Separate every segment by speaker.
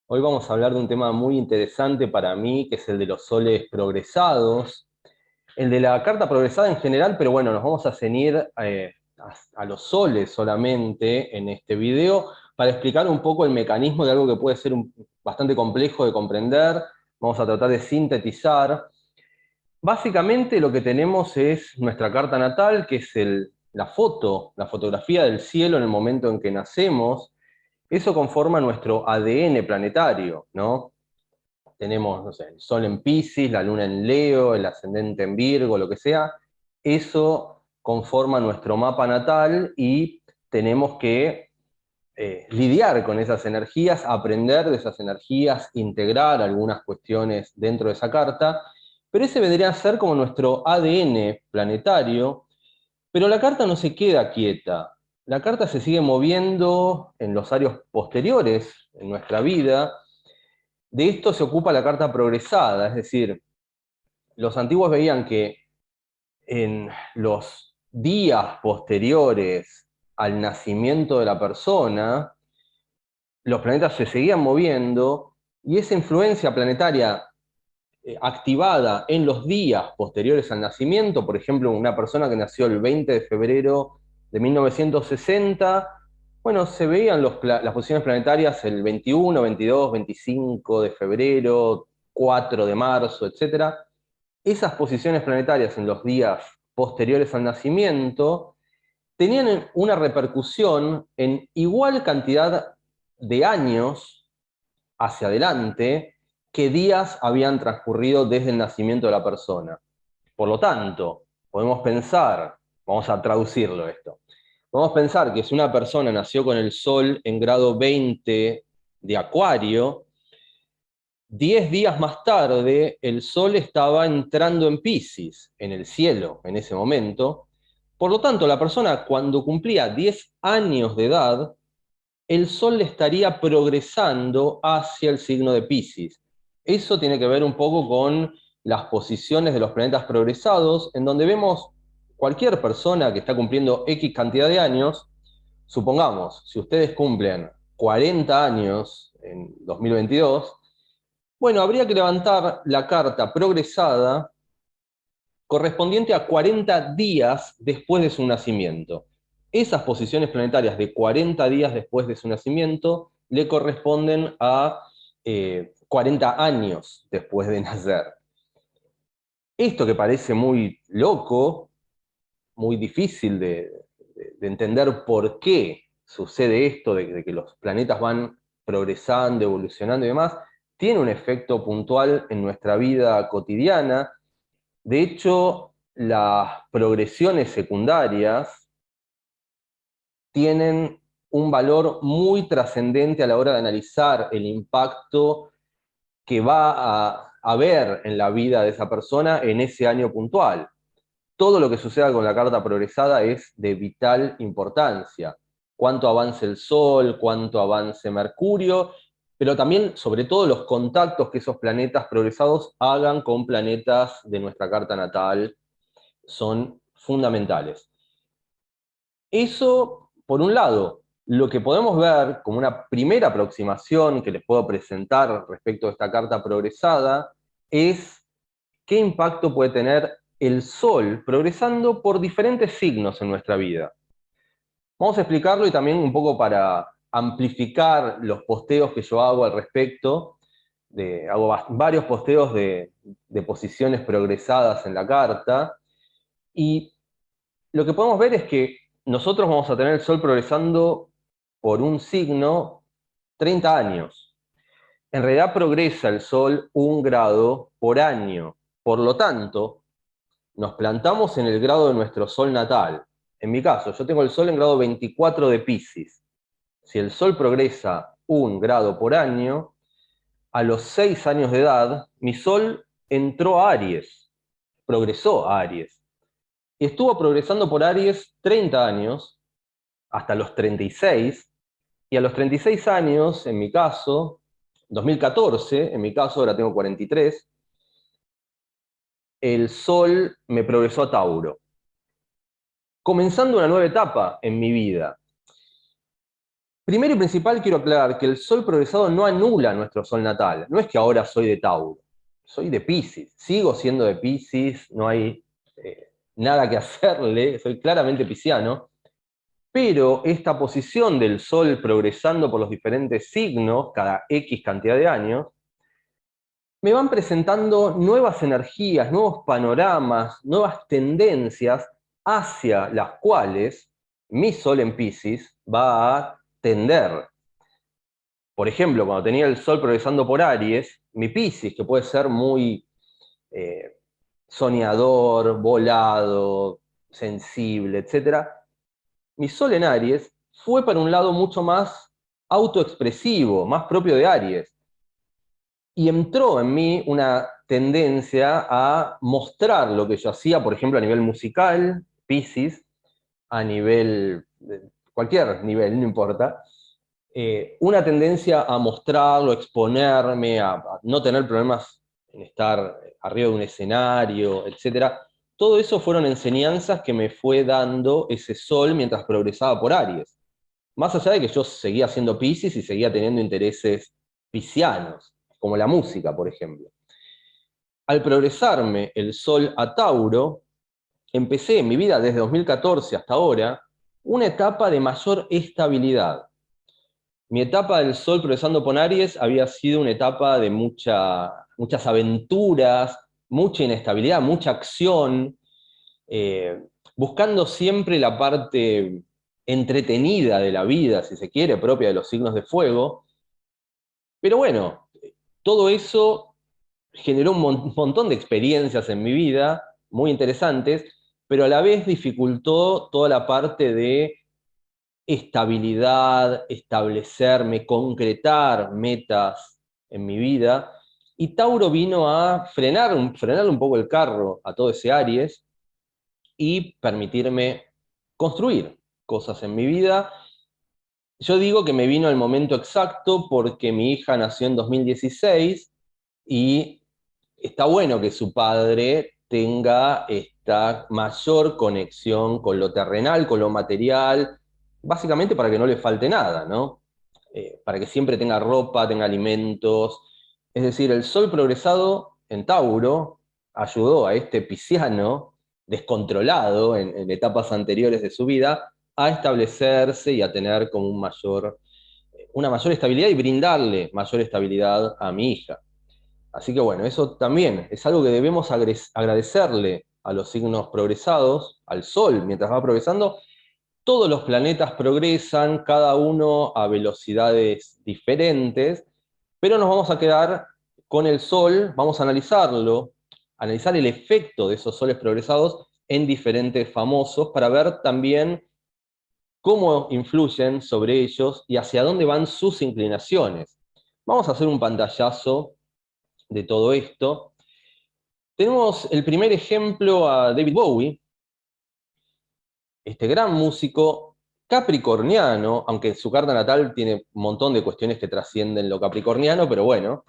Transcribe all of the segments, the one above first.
Speaker 1: Hoy vamos a hablar de un tema muy interesante para mí, que es el de los soles progresados, el de la carta progresada en general, pero bueno, nos vamos a ceñir a los soles solamente en este video para explicar un poco el mecanismo de algo que puede ser bastante complejo de comprender. Vamos a tratar de sintetizar. Básicamente lo que tenemos es nuestra carta natal, que es la foto, la fotografía del cielo en el momento en que nacemos. Eso conforma nuestro ADN planetario, ¿no? Tenemos, no sé, el Sol en Piscis, la Luna en Leo, el ascendente en Virgo, lo que sea. Eso conforma nuestro mapa natal y tenemos que lidiar con esas energías, aprender de esas energías, integrar algunas cuestiones dentro de esa carta, pero ese vendría a ser como nuestro ADN planetario, pero la carta no se queda quieta. La carta se sigue moviendo en los años posteriores en nuestra vida. De esto se ocupa la carta progresada, es decir, los antiguos veían que en los días posteriores al nacimiento de la persona, los planetas se seguían moviendo y esa influencia planetaria activada en los días posteriores al nacimiento, por ejemplo, una persona que nació el 20 de febrero de 1960, bueno, se veían las posiciones planetarias el 21, 22, 25 de febrero, 4 de marzo, etcétera. Esas posiciones planetarias en los días posteriores al nacimiento tenían una repercusión en igual cantidad de años hacia adelante que días habían transcurrido desde el nacimiento de la persona. Por lo tanto, podemos pensar, vamos a traducirlo esto, podemos pensar que si una persona nació con el Sol en grado 20 de Acuario, 10 días más tarde el Sol estaba entrando en Piscis, en el cielo, en ese momento. Por lo tanto, la persona cuando cumplía 10 años de edad, el Sol le estaría progresando hacia el signo de Piscis. Eso tiene que ver un poco con las posiciones de los planetas progresados, en donde vemos cualquier persona que está cumpliendo X cantidad de años. Supongamos, si ustedes cumplen 40 años en 2022, bueno, habría que levantar la carta progresada correspondiente a 40 días después de su nacimiento. Esas posiciones planetarias de 40 días después de su nacimiento le corresponden a 40 años después de nacer. Esto que parece muy loco, muy difícil de entender por qué sucede esto, de que los planetas van progresando, evolucionando y demás, tiene un efecto puntual en nuestra vida cotidiana. De hecho, las progresiones secundarias tienen un valor muy trascendente a la hora de analizar el impacto que va a haber en la vida de esa persona en ese año puntual. Todo lo que suceda con la carta progresada es de vital importancia. Cuánto avance el Sol, cuánto avance Mercurio, pero también, sobre todo, los contactos que esos planetas progresados hagan con planetas de nuestra carta natal son fundamentales. Eso, por un lado, lo que podemos ver como una primera aproximación que les puedo presentar respecto a esta carta progresada es qué impacto puede tener el Sol progresando por diferentes signos en nuestra vida. Vamos a explicarlo y también un poco para amplificar los posteos que yo hago al respecto. Hago varios posteos de posiciones progresadas en la carta, y lo que podemos ver es que nosotros vamos a tener el Sol progresando por un signo 30 años. En realidad progresa el Sol 1 grado por año. Por lo tanto, nos plantamos en el grado de nuestro Sol natal. En mi caso, yo tengo el Sol en grado 24 de Piscis. Si el Sol progresa 1 grado por año, a los 6 años de edad, mi Sol entró a Aries, progresó a Aries. Y estuvo progresando por Aries 30 años, hasta los 36, y a los 36 años, en mi caso, 2014, en mi caso ahora tengo 43, el Sol me progresó a Tauro, comenzando una nueva etapa en mi vida. Primero y principal quiero aclarar que el sol progresado no anula nuestro sol natal. No es que ahora soy de Tauro, soy de Piscis, sigo siendo de Piscis, no hay nada que hacerle, soy claramente pisciano, pero esta posición del sol progresando por los diferentes signos cada X cantidad de años, me van presentando nuevas energías, nuevos panoramas, nuevas tendencias hacia las cuales mi sol en Piscis va a tender. Por ejemplo, cuando tenía el sol progresando por Aries, mi Piscis, que puede ser muy eh, soñador, volado, sensible, etcétera, mi sol en Aries fue para un lado mucho más autoexpresivo, más propio de Aries. Y entró en mí una tendencia a mostrar lo que yo hacía, por ejemplo, a nivel musical, Piscis, a nivel, cualquier nivel, no importa, una tendencia a mostrarlo, a exponerme, a no tener problemas en estar arriba de un escenario, etc. Todo eso fueron enseñanzas que me fue dando ese sol mientras progresaba por Aries. Más allá de que yo seguía siendo Piscis y seguía teniendo intereses piscianos, como la música, por ejemplo. Al progresarme el sol a Tauro, empecé en mi vida desde 2014 hasta ahora una etapa de mayor estabilidad. Mi etapa del sol progresando por Aries había sido una etapa de muchas aventuras, mucha inestabilidad, mucha acción, eh, buscando siempre la parte entretenida de la vida, si se quiere, propia de los signos de fuego. Pero bueno, todo eso generó un montón de experiencias en mi vida, muy interesantes, pero a la vez dificultó toda la parte de estabilidad, establecerme, concretar metas en mi vida. Y Tauro vino a frenarle un poco el carro a todo ese Aries y permitirme construir cosas en mi vida. Yo digo que me vino el momento exacto porque mi hija nació en 2016 y está bueno que su padre tenga esta mayor conexión con lo terrenal, con lo material, básicamente para que no le falte nada, ¿no? Para que siempre tenga ropa, tenga alimentos. Es decir, el sol progresado en Tauro ayudó a este pisciano descontrolado en etapas anteriores de su vida a establecerse y a tener como una mayor estabilidad y brindarle mayor estabilidad a mi hija. Así que bueno, eso también es algo que debemos agradecerle a los signos progresados, al Sol, mientras va progresando. Todos los planetas progresan, cada uno a velocidades diferentes, pero nos vamos a quedar con el Sol, vamos a analizarlo, analizar el efecto de esos soles progresados en diferentes famosos para ver también cómo influyen sobre ellos y hacia dónde van sus inclinaciones. Vamos a hacer un pantallazo de todo esto. Tenemos el primer ejemplo a David Bowie, este gran músico capricorniano, aunque su carta natal tiene un montón de cuestiones que trascienden lo capricorniano, pero bueno.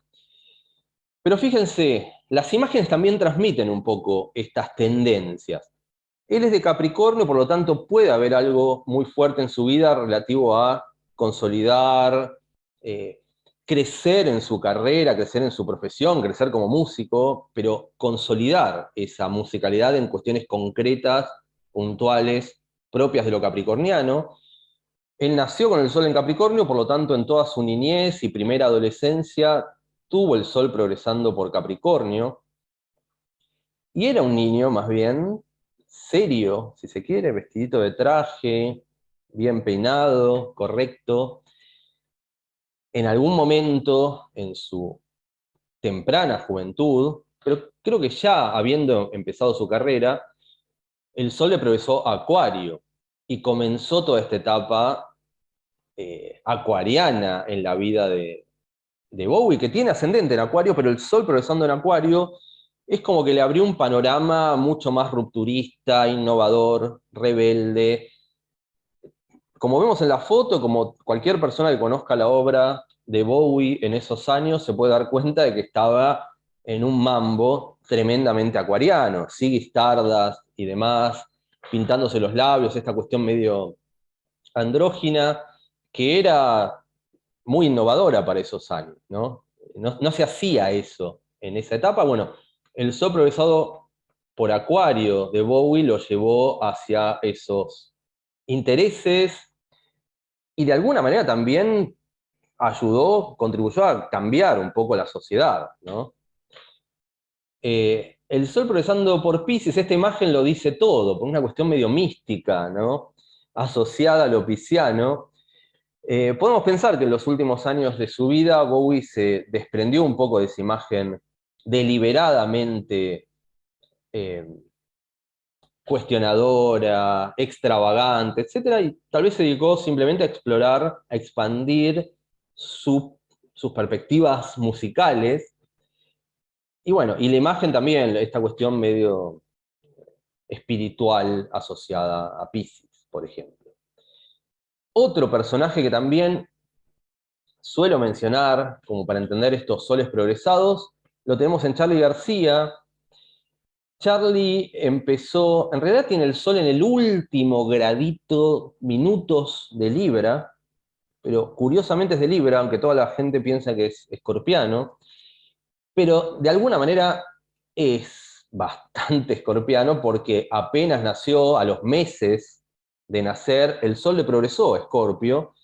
Speaker 1: Pero fíjense, las imágenes también transmiten un poco estas tendencias. Él es de Capricornio, por lo tanto puede haber algo muy fuerte en su vida relativo a consolidar, eh, crecer en su carrera, crecer en su profesión, crecer como músico, pero consolidar esa musicalidad en cuestiones concretas, puntuales, propias de lo capricorniano. Él nació con el sol en Capricornio, por lo tanto en toda su niñez y primera adolescencia tuvo el sol progresando por Capricornio, y era un niño más bien serio, si se quiere, vestidito de traje, bien peinado, correcto. En algún momento en su temprana juventud, pero creo que ya habiendo empezado su carrera, el sol le progresó a Acuario y comenzó toda esta etapa acuariana en la vida de Bowie, que tiene ascendente en Acuario, pero el sol progresando en Acuario es como que le abrió un panorama mucho más rupturista, innovador, rebelde. Como vemos en la foto, como cualquier persona que conozca la obra de Bowie en esos años se puede dar cuenta de que estaba en un mambo tremendamente acuariano, Ziggy Stardust y demás, pintándose los labios, esta cuestión medio andrógina, que era muy innovadora para esos años, ¿no? No se hacía eso en esa etapa. Bueno, el sol progresado por Acuario de Bowie lo llevó hacia esos intereses y de alguna manera también ayudó, contribuyó a cambiar un poco la sociedad, ¿no? El sol progresando por Pisces, esta imagen lo dice todo, por una cuestión medio mística, ¿no? Asociada a lo pisciano. Podemos pensar que en los últimos años de su vida Bowie se desprendió un poco de esa imagen deliberadamente eh, cuestionadora, extravagante, etcétera, y tal vez se dedicó simplemente a explorar, a expandir sus perspectivas musicales. Y bueno, y la imagen también, esta cuestión medio espiritual asociada a Pisces, por ejemplo. Otro personaje que también suelo mencionar, como para entender estos soles progresados, lo tenemos en Charly García. Charly empezó, en realidad tiene el sol en el último gradito, minutos de Libra, pero curiosamente es de Libra, aunque toda la gente piensa que es escorpiano, pero de alguna manera es bastante escorpiano porque apenas nació, a los meses de nacer, el sol le progresó a Escorpio,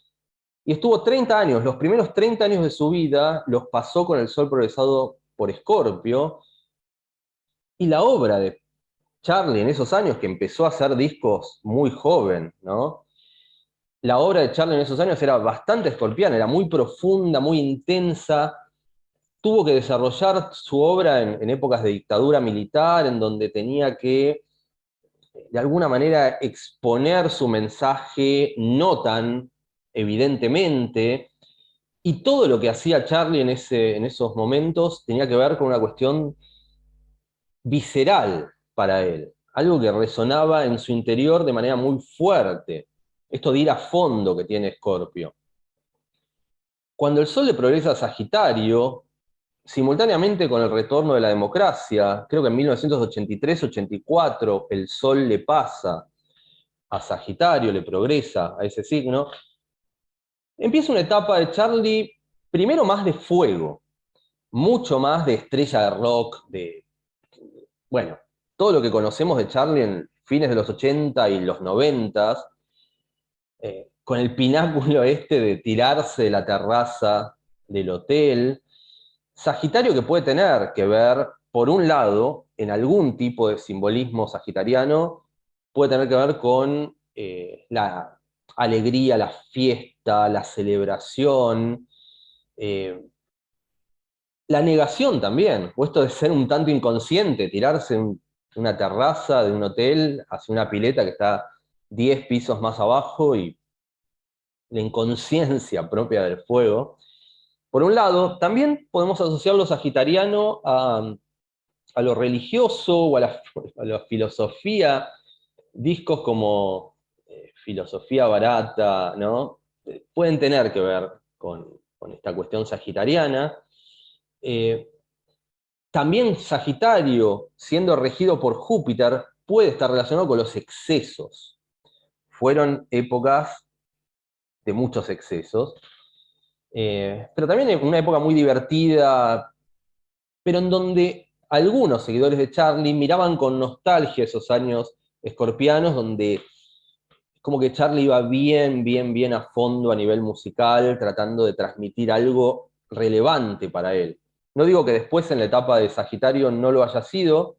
Speaker 1: y estuvo 30 años, los primeros 30 años de su vida los pasó con el sol progresado por Escorpio, y la obra de Charly en esos años, que empezó a hacer discos muy joven, ¿no? La obra de Charly en esos años era bastante escorpiana, era muy profunda, muy intensa. Tuvo que desarrollar su obra en épocas de dictadura militar, en donde tenía que, de alguna manera, exponer su mensaje no tan evidentemente. Y todo lo que hacía Charly en esos momentos tenía que ver con una cuestión visceral para él, algo que resonaba en su interior de manera muy fuerte. Esto de ir a fondo que tiene Escorpio. Cuando el Sol le progresa a Sagitario, simultáneamente con el retorno de la democracia, creo que en 1983-84 el Sol le pasa a Sagitario, le progresa a ese signo, empieza una etapa de Charly, primero más de fuego, mucho más de estrella de rock, bueno, todo lo que conocemos de Charly en fines de los 80 y los 90, con el pináculo este de tirarse de la terraza del hotel. Sagitario que puede tener que ver, por un lado, en algún tipo de simbolismo sagitariano, puede tener que ver con la alegría, la fiesta, la celebración, eh, la negación también, o esto de ser un tanto inconsciente, tirarse en una terraza de un hotel hacia una pileta que está 10 pisos más abajo y la inconsciencia propia del fuego. Por un lado, también podemos asociar lo sagitariano a lo religioso o a la filosofía, discos como Filosofía Barata, ¿no? Pueden tener que ver con esta cuestión sagitariana. Eh, También Sagitario, siendo regido por Júpiter, puede estar relacionado con los excesos. Fueron épocas de muchos excesos, pero también una época muy divertida, pero en donde algunos seguidores de Charly miraban con nostalgia esos años escorpianos, donde como que Charly iba bien, bien, bien a fondo a nivel musical, tratando de transmitir algo relevante para él. No digo que después en la etapa de Sagitario no lo haya sido,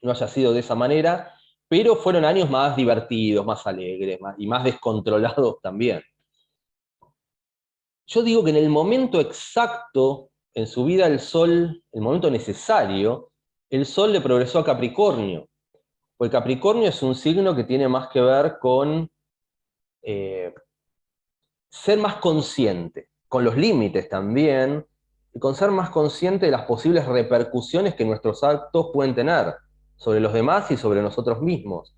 Speaker 1: no haya sido de esa manera, pero fueron años más divertidos, más alegres y más descontrolados también. Yo digo que en el momento exacto en su vida el Sol, el momento necesario, el Sol le progresó a Capricornio. Porque Capricornio es un signo que tiene más que ver con eh, ser más consciente, con los límites también, y con ser más consciente de las posibles repercusiones que nuestros actos pueden tener sobre los demás y sobre nosotros mismos.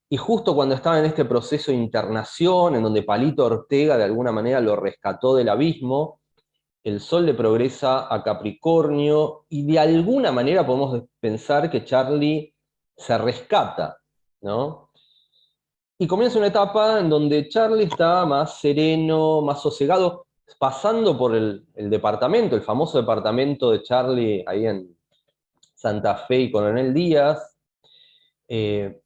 Speaker 1: Y justo cuando estaba en este proceso de internación, en donde Palito Ortega de alguna manera lo rescató del abismo, el Sol le progresa a Capricornio y de alguna manera podemos pensar que Charly se rescata, ¿no? Y comienza una etapa en donde Charlie está más sereno, más sosegado, pasando por el departamento, el famoso departamento de Charlie ahí en Santa Fe y Coronel Díaz. Eh,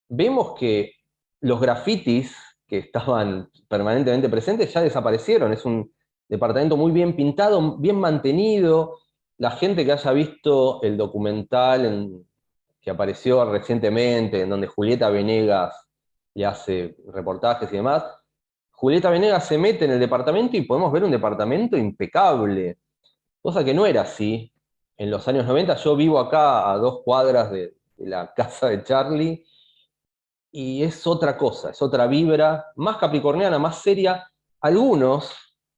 Speaker 1: Vemos que los grafitis que estaban permanentemente presentes ya desaparecieron. Es un departamento muy bien pintado, bien mantenido. La gente que haya visto el documental que apareció recientemente, en donde Julieta Venegas le hace reportajes y demás, Julieta Venegas se mete en el departamento y podemos ver un departamento impecable, cosa que no era así. En los años 90 yo vivo acá a 2 cuadras de la casa de Charlie y es otra cosa, es otra vibra, más capricorniana, más seria. Algunos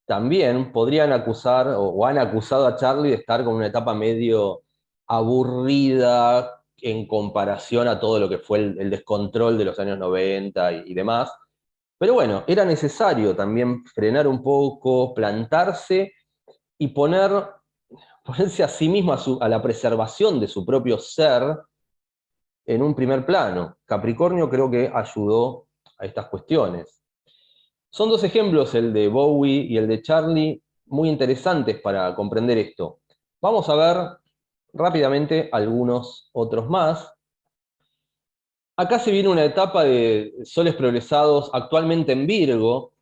Speaker 1: también podrían acusar o han acusado a Charlie de estar con una etapa medio aburrida en comparación a todo lo que fue el descontrol de los años 90 y demás. Pero bueno, era necesario también frenar un poco, plantarse y ponerse a sí mismo a la preservación de su propio ser en un primer plano. Capricornio creo que ayudó a estas cuestiones. Son dos ejemplos, el de Bowie y el de Charlie, muy interesantes para comprender esto. Vamos a ver rápidamente algunos otros más. Acá se viene una etapa de soles progresados actualmente en Virgo.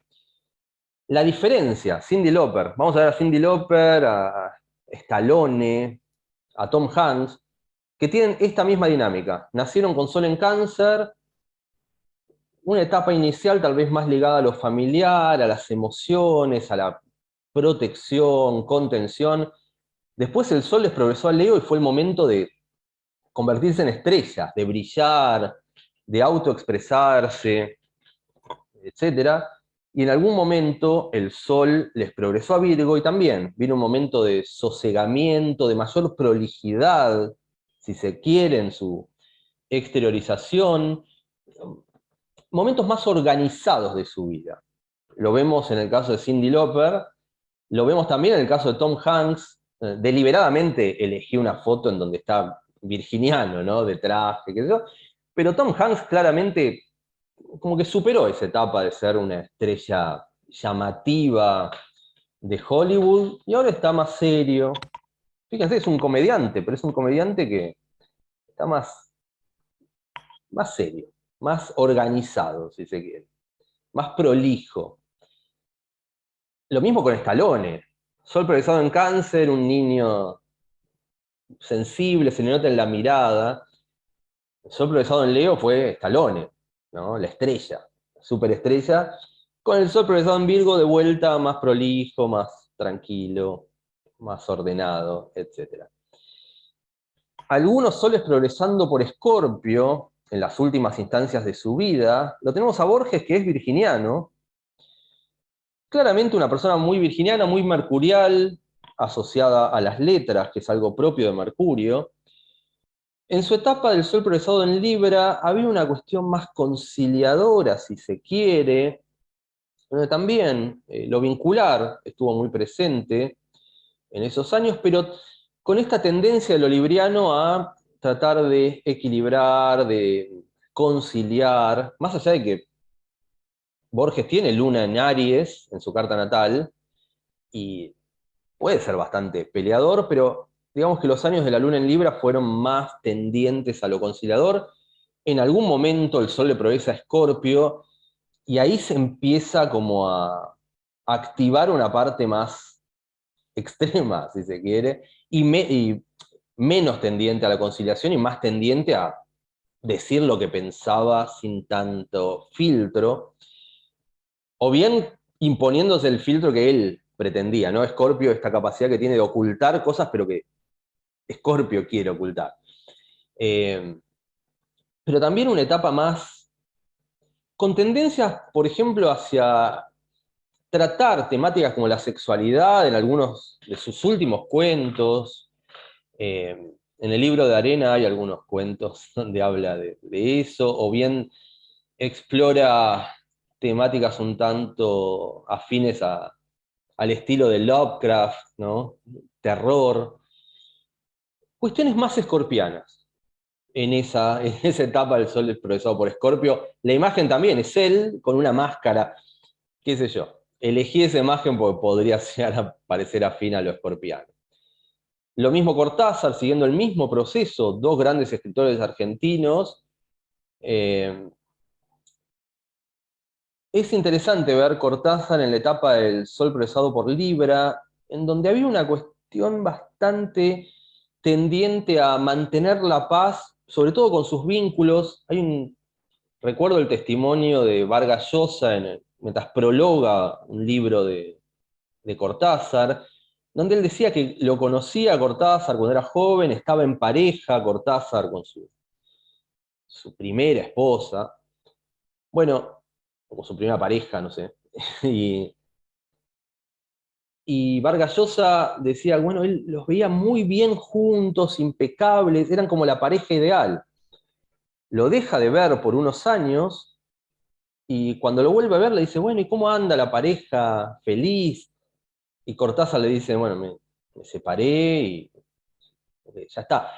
Speaker 1: La diferencia, Cyndi Lauper, vamos a ver a Cyndi Lauper, a Stallone, a Tom Hanks, que tienen esta misma dinámica. Nacieron con Sol en Cáncer, una etapa inicial tal vez más ligada a lo familiar, a las emociones, a la protección, contención. Después el Sol les progresó a Leo y fue el momento de convertirse en estrellas, de brillar, de autoexpresarse, etcétera. Y en algún momento el Sol les progresó a Virgo y también vino un momento de sosegamiento, de mayor prolijidad, si se quiere, en su exteriorización, momentos más organizados de su vida. Lo vemos en el caso de Cyndi Lauper, lo vemos también en el caso de Tom Hanks. Deliberadamente elegí una foto en donde está virginiano, ¿no? De traje, qué sé yo. Pero Tom Hanks claramente como que superó esa etapa de ser una estrella llamativa de Hollywood y ahora está más serio. Fíjense, es un comediante, pero es un comediante que está más serio, más organizado, si se quiere, más prolijo. Lo mismo con Stallone. Sol progresado en cáncer, un niño sensible, se le nota en la mirada. El Sol progresado en Leo fue Stallone, ¿no? La estrella, superestrella. Con el Sol progresado en Virgo, de vuelta más prolijo, más tranquilo, más ordenado, etc. Algunos soles progresando por Escorpio, en las últimas instancias de su vida. Lo tenemos a Borges, que es virginiano, claramente una persona muy virginiana, muy mercurial, asociada a las letras, que es algo propio de Mercurio. En su etapa del Sol progresado en Libra había una cuestión más conciliadora, si se quiere, donde también lo vincular estuvo muy presente en esos años, pero con esta tendencia de lo libriano a tratar de equilibrar, de conciliar, más allá de que Borges tiene Luna en Aries en su carta natal, y puede ser bastante peleador, pero digamos que los años de la luna en Libra fueron más tendientes a lo conciliador. En algún momento el Sol le progresa a Escorpio y ahí se empieza como a activar una parte más extrema, si se quiere, y menos tendiente a la conciliación y más tendiente a decir lo que pensaba sin tanto filtro, o bien imponiéndose el filtro que él pretendía, ¿no? Scorpio, esta capacidad que tiene de ocultar cosas, pero que Scorpio quiere ocultar. Eh, pero también una etapa más con tendencias, por ejemplo, hacia tratar temáticas como la sexualidad en algunos de sus últimos cuentos. En el libro de Arena hay algunos cuentos donde habla de eso, o bien explora temáticas un tanto afines al estilo de Lovecraft, ¿no? Terror, cuestiones más escorpianas. en esa etapa del sol progresado por Escorpio. La imagen también es él con una máscara, qué sé yo. Elegí esa imagen porque podría llegar a parecer afín a lo escorpiano. Lo mismo Cortázar, siguiendo el mismo proceso, dos grandes escritores argentinos. Eh, es interesante ver Cortázar en la etapa del Sol progresado por Libra, en donde había una cuestión bastante tendiente a mantener la paz, sobre todo con sus vínculos. Recuerdo el testimonio de Vargas Llosa mientras prologa un libro de Cortázar, donde él decía que lo conocía a Cortázar cuando era joven, estaba en pareja Cortázar con su primera esposa, bueno, o con su primera pareja, no sé, y, y Vargas Llosa decía, bueno, él los veía muy bien juntos, impecables, eran como la pareja ideal. Lo deja de ver por unos años y cuando lo vuelve a ver le dice, bueno, ¿y cómo anda la pareja feliz? Y Cortázar le dice, bueno, me separé y ya está.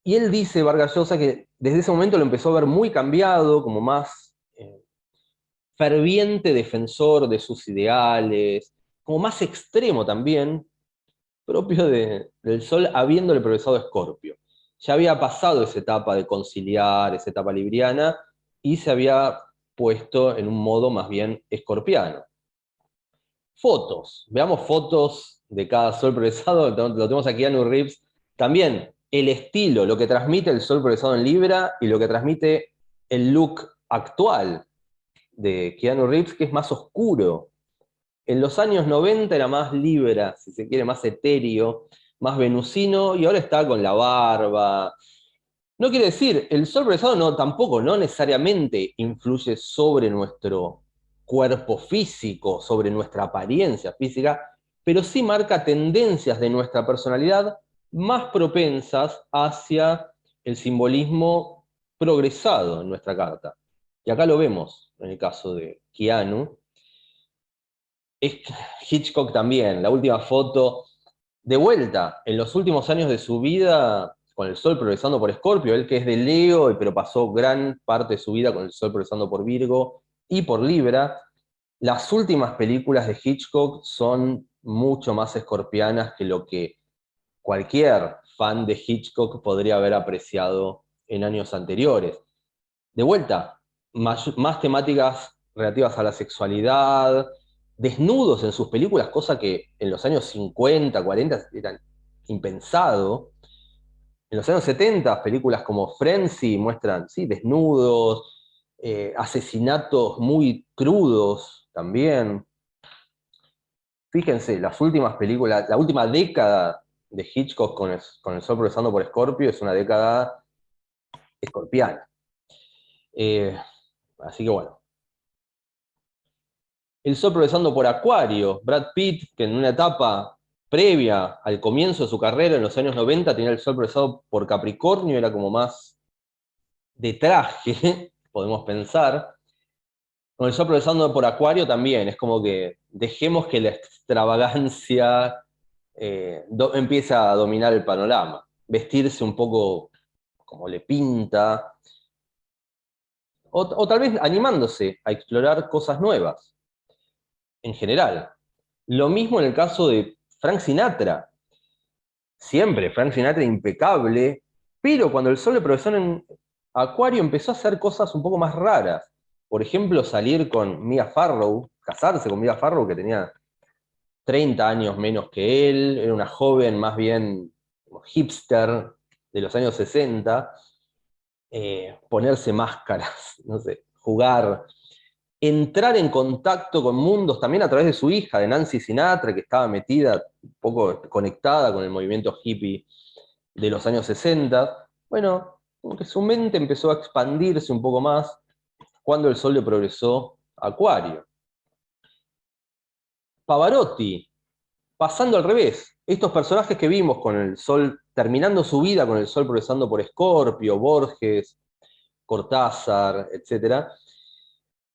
Speaker 1: Y él dice, Vargas Llosa, que desde ese momento lo empezó a ver muy cambiado, como más ferviente defensor de sus ideales, como más extremo también, propio del Sol, habiéndole progresado a Escorpio. Ya había pasado esa etapa de conciliar, esa etapa libriana, y se había puesto en un modo más bien escorpiano. Fotos, veamos fotos de cada Sol progresado, lo tenemos aquí a Keanu Reeves. También el estilo, lo que transmite el Sol progresado en Libra y lo que transmite el look actual de Keanu Reeves, que es más oscuro. En los años 90 era más Libra, si se quiere, más etéreo, más venusino, y ahora está con la barba. No quiere decir, el sol progresado no, tampoco, no necesariamente influye sobre nuestro cuerpo físico, sobre nuestra apariencia física, pero sí marca tendencias de nuestra personalidad más propensas hacia el simbolismo progresado en nuestra carta. Y acá lo vemos en el caso de Keanu. Es Hitchcock también, la última foto, de vuelta, en los últimos años de su vida, con el Sol progresando por Escorpio, él que es de Leo, pero pasó gran parte de su vida con el Sol progresando por Virgo y por Libra, las últimas películas de Hitchcock son mucho más escorpianas que lo que cualquier fan de Hitchcock podría haber apreciado en años anteriores. De vuelta, más temáticas relativas a la sexualidad, desnudos en sus películas, cosa que en los años 50, 40 eran impensado. En los años 70, películas como Frenzy muestran, sí, desnudos, asesinatos muy crudos también. Fíjense, las últimas películas, la última década de Hitchcock con el Sol progresando por Escorpio es una década escorpiana. Eh, Así que bueno, el Sol progresando por Acuario, Brad Pitt, que en una etapa previa al comienzo de su carrera en los años 90 tenía el Sol progresado por Capricornio, era como más de traje, podemos pensar. Con el Sol progresando por Acuario también, es como que dejemos que la extravagancia empiece a dominar el panorama, vestirse un poco como le pinta, o tal vez animándose a explorar cosas nuevas en general. Lo mismo en el caso de Frank Sinatra. Siempre Frank Sinatra impecable, pero cuando el Sol le progresó en Acuario empezó a hacer cosas un poco más raras. Por ejemplo, salir con Mia Farrow, casarse con Mia Farrow, que tenía 30 años menos que él, era una joven más bien como hipster de los años 60, ponerse máscaras, no sé, jugar, entrar en contacto con mundos también a través de su hija, de Nancy Sinatra, que estaba metida, un poco conectada con el movimiento hippie de los años 60. Bueno, como que su mente empezó a expandirse un poco más cuando el Sol le progresó a Acuario. Pavarotti, pasando al revés, estos personajes que vimos con el Sol, terminando su vida con el Sol progresando por Escorpio, Borges, Cortázar, etcétera,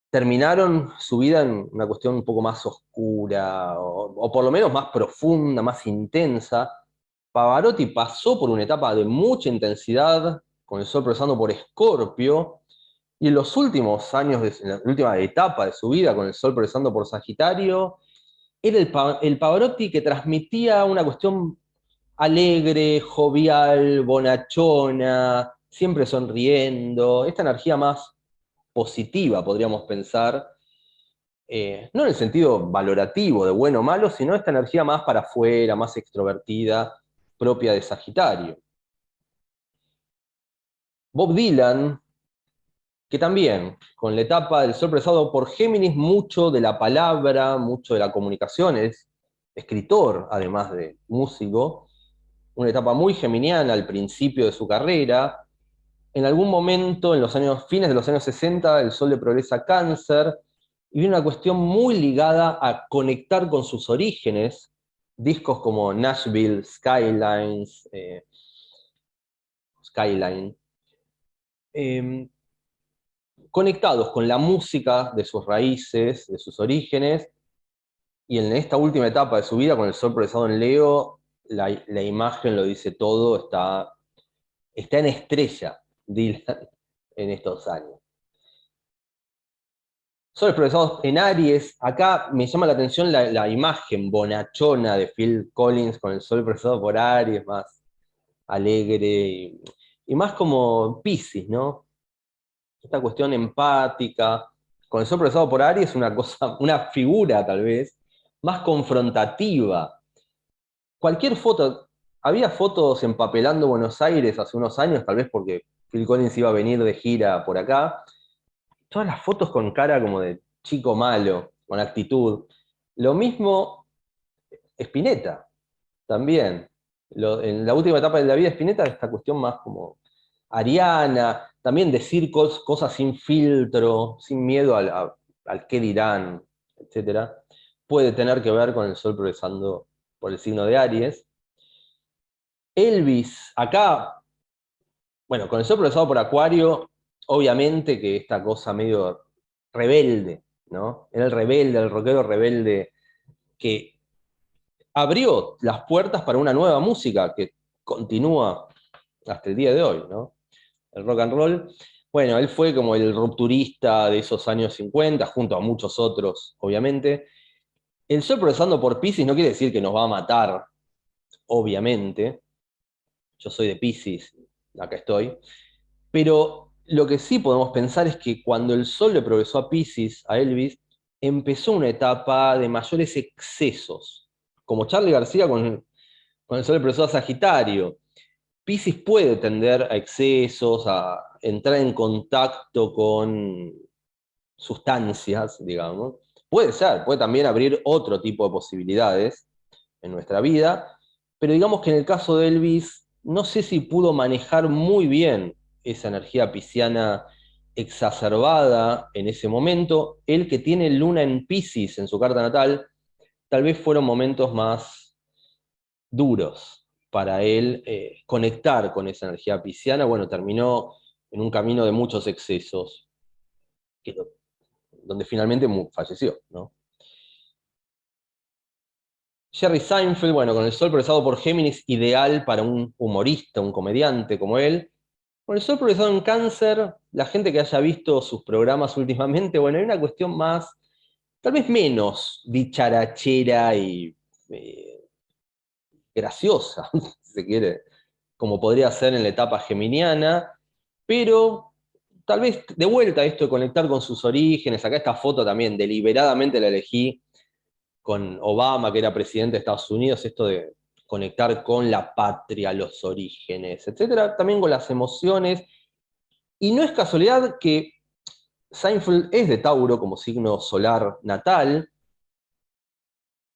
Speaker 1: terminaron su vida en una cuestión un poco más oscura, o por lo menos más profunda, más intensa. Pavarotti pasó por una etapa de mucha intensidad con el Sol progresando por Escorpio, y en los últimos años, en la última etapa de su vida, con el Sol progresando por Sagitario, era el Pavarotti que transmitía una cuestión alegre, jovial, bonachona, siempre sonriendo, esta energía más positiva, podríamos pensar, no en el sentido valorativo de bueno o malo, sino esta energía más para afuera, más extrovertida, propia de Sagitario. Bob Dylan, que también, con la etapa del Sol progresado por Géminis, mucho de la palabra, mucho de la comunicación, es escritor, además de músico, una etapa muy geminiana al principio de su carrera. En algún momento, en los años, fines de los años 60, el Sol le progresa a Cáncer, y viene una cuestión muy ligada a conectar con sus orígenes, discos como Nashville, Skyline, eh, conectados con la música de sus raíces, de sus orígenes, y en esta última etapa de su vida, con el Sol progresado en Leo, la imagen lo dice todo, está en estrella, Dylan, en estos años. Soles progresados en Aries, acá me llama la atención la imagen bonachona de Phil Collins con el Sol progresado por Aries, más alegre y más como Piscis, ¿no? Esta cuestión empática. Con el Sol progresado por Aries, una cosa, una figura tal vez, más confrontativa. Cualquier foto, había fotos empapelando Buenos Aires hace unos años, tal vez porque Phil Collins iba a venir de gira por acá, todas las fotos con cara como de chico malo, con actitud. Lo mismo Spinetta, también. En la última etapa de la vida de Spinetta, esta cuestión más como ariana, también decir cosas sin filtro, sin miedo al qué dirán, etc. Puede tener que ver con el Sol progresando por el signo de Aries. Elvis, acá, bueno, con el Sol progresado por Acuario, obviamente que esta cosa medio rebelde, ¿no? Era el rebelde, el rockero rebelde que abrió las puertas para una nueva música que continúa hasta el día de hoy, ¿no? El rock and roll. Bueno, él fue como el rupturista de esos años 50, junto a muchos otros, obviamente. El Sol progresando por Piscis no quiere decir que nos va a matar, obviamente. Yo soy de Piscis, acá estoy. Pero lo que sí podemos pensar es que cuando el Sol le progresó a Piscis, a Elvis, empezó una etapa de mayores excesos, como Charly García con el Sol le progresó a Sagitario. Piscis puede tender a excesos, a entrar en contacto con sustancias, digamos. Puede ser, puede también abrir otro tipo de posibilidades en nuestra vida, pero digamos que en el caso de Elvis, no sé si pudo manejar muy bien esa energía pisciana exacerbada en ese momento. Él que tiene luna en Piscis en su carta natal, tal vez fueron momentos más duros para él conectar con esa energía pisciana. Bueno, terminó en un camino de muchos excesos, que donde finalmente falleció, ¿no? Jerry Seinfeld, bueno, con el Sol progresado por Géminis, ideal para un humorista, un comediante como él. Con el Sol progresado en Cáncer, la gente que haya visto sus programas últimamente, bueno, hay una cuestión más, tal vez menos dicharachera y graciosa, si se quiere, como podría ser en la etapa geminiana, pero tal vez de vuelta esto de conectar con sus orígenes, acá esta foto también, deliberadamente la elegí con Obama, que era presidente de Estados Unidos, esto de conectar con la patria, los orígenes, etcétera, también con las emociones. Y no es casualidad que Seinfeld es de Tauro como signo solar natal,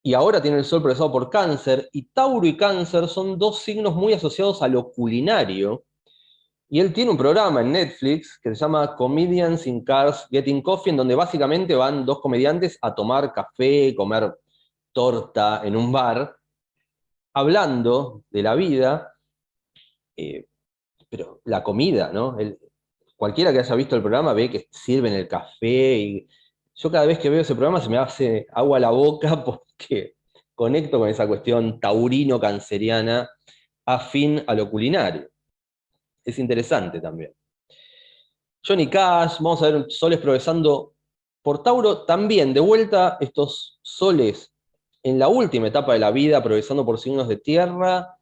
Speaker 1: y ahora tiene el Sol progresado por Cáncer, y Tauro y Cáncer son dos signos muy asociados a lo culinario, y él tiene un programa en Netflix que se llama Comedians in Cars Getting Coffee, en donde básicamente van dos comediantes a tomar café, comer torta en un bar, hablando de la vida, eh, pero la comida, ¿no? Cualquiera que haya visto el programa ve que sirven el café, y yo cada vez que veo ese programa se me hace agua a la boca porque conecto con esa cuestión taurino-canceriana afín a lo culinario. es interesante también. Johnny Cash, vamos a ver soles progresando por Tauro, también de vuelta estos soles en la última etapa de la vida, progresando por signos de tierra,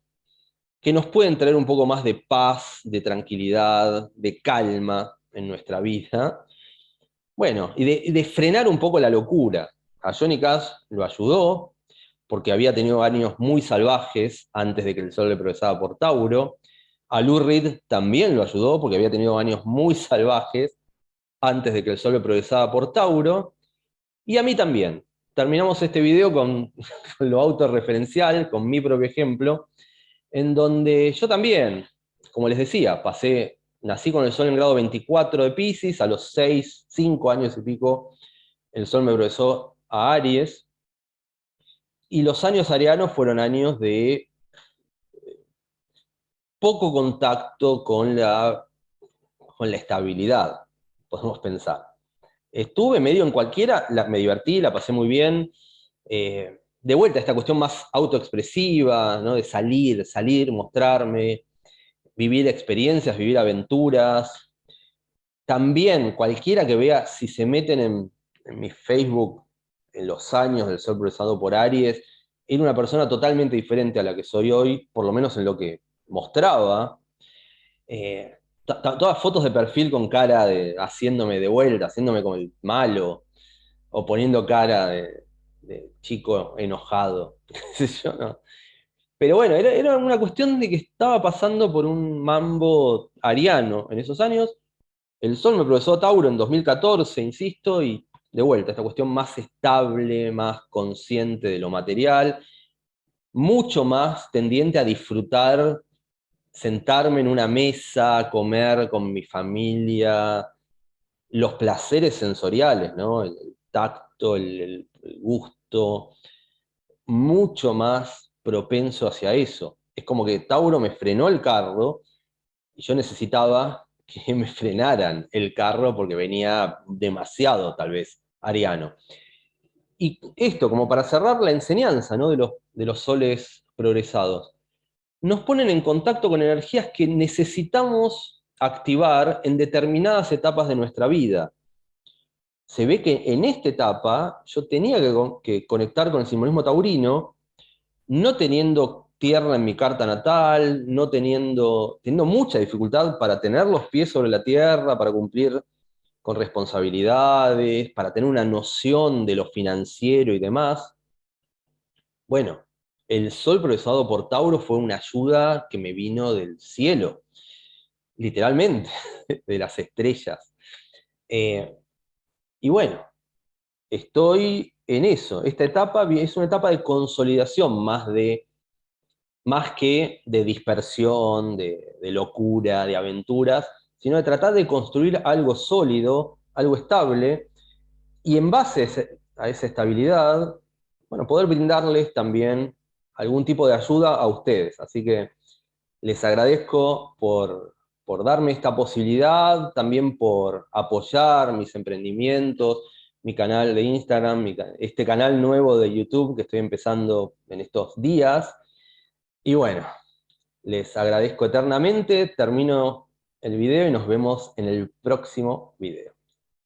Speaker 1: que nos pueden traer un poco más de paz, de tranquilidad, de calma en nuestra vida. Bueno, y de frenar un poco la locura. A Johnny Cash lo ayudó, porque había tenido años muy salvajes antes de que el Sol le progresara por Tauro. A Lou Reed también lo ayudó, porque había tenido años muy salvajes antes de que el Sol le progresara por Tauro. Y a mí también. Terminamos este video con, con lo autorreferencial, con mi propio ejemplo, en donde yo también, como les decía, nací con el Sol en grado 24 de Piscis, a los 6, 5 años y pico, el Sol me progresó a Aries, y los años arianos fueron años de poco contacto con la estabilidad, podemos pensar. Estuve medio en cualquiera, me divertí, la pasé muy bien. De vuelta, esta cuestión más autoexpresiva, ¿no? De salir, mostrarme, vivir experiencias, vivir aventuras. También cualquiera que vea, si se meten en mi Facebook en los años del Sol progresado por Aries, era una persona totalmente diferente a la que soy hoy, por lo menos en lo que mostraba. Eh, Todas fotos de perfil con cara de haciéndome de vuelta, haciéndome como el malo, o poniendo cara de chico enojado, qué sé yo, ¿no? Pero bueno, era una cuestión de que estaba pasando por un mambo ariano en esos años. El Sol me progresó a Tauro en 2014, insisto, y de vuelta, esta cuestión más estable, más consciente de lo material, mucho más tendiente a disfrutar, sentarme en una mesa, comer con mi familia, los placeres sensoriales, ¿no? El tacto, el gusto, mucho más propenso hacia eso. Es como que Tauro me frenó el carro y yo necesitaba que me frenaran el carro porque venía demasiado, tal vez, ariano. Y esto, como para cerrar la enseñanza, ¿no? De los soles progresados, nos ponen en contacto con energías que necesitamos activar en determinadas etapas de nuestra vida. Se ve que en esta etapa yo tenía que conectar con el simbolismo taurino, no teniendo tierra en mi carta natal, no teniendo mucha dificultad para tener los pies sobre la tierra, para cumplir con responsabilidades, para tener una noción de lo financiero y demás. Bueno, el Sol progresado por Tauro fue una ayuda que me vino del cielo, literalmente, de las estrellas. Eh, y bueno, estoy en eso. Esta etapa es una etapa de consolidación más que de dispersión, de locura, de aventuras, sino de tratar de construir algo sólido, algo estable, y en base a esa estabilidad, bueno, poder brindarles también algún tipo de ayuda a ustedes. Así que les agradezco por darme esta posibilidad, también por apoyar mis emprendimientos, mi canal de Instagram, este canal nuevo de YouTube que estoy empezando en estos días. Y bueno, les agradezco eternamente, termino el video y nos vemos en el próximo video.